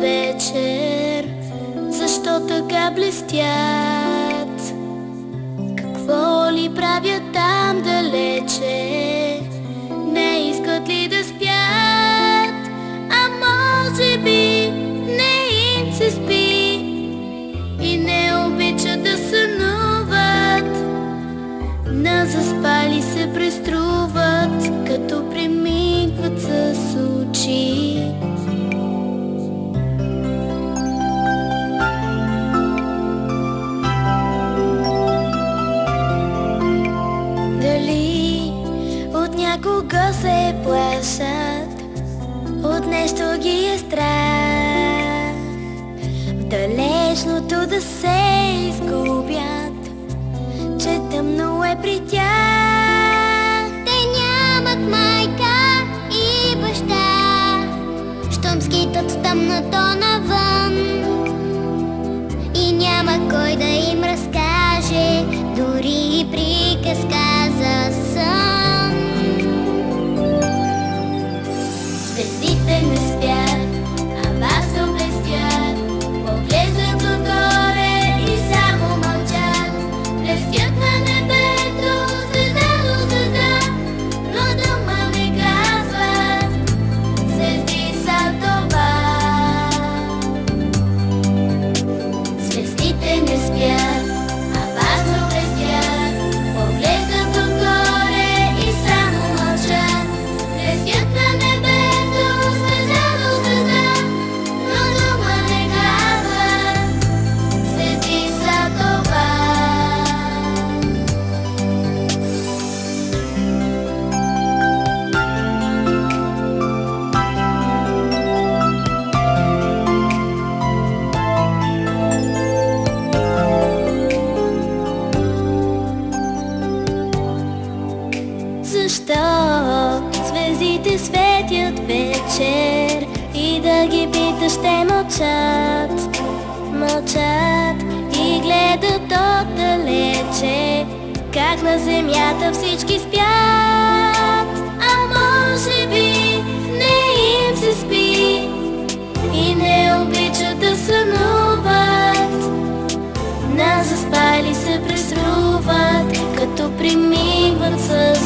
вечер, защо така блестят? Какво ли правят там далече? Не искат ли да спят? А може би не им се спи и не обичат да сънуват. На заспали се преструват, като премигват с очи. Дали от някого се плашат, от нещо ги е страх, в далечното да се изгубят, че тъмно е при тях. Те нямат майка и баща, щом скитат в тъмното навън, и няма кой да им разкаже дори и приказка за сън. Звездите не спят, а важно блестят, поглеждат отгоре и само мълчат. Блестят на небето, звезда до звезда, но дума не казват, звезди са това. Звездите не спят, а важно блестят, поглеждат отгоре и само мълчат. Блестят на небето, звезда до звезда, но дума не казват, звезди са това. Защо звездите светят вечер и да ги питаш, те мълчат, мълчат и гледат отдалече, как на земята всички спят. А може би не им се спи и не обичат да сънуват. На заспали се преструват, като примигват с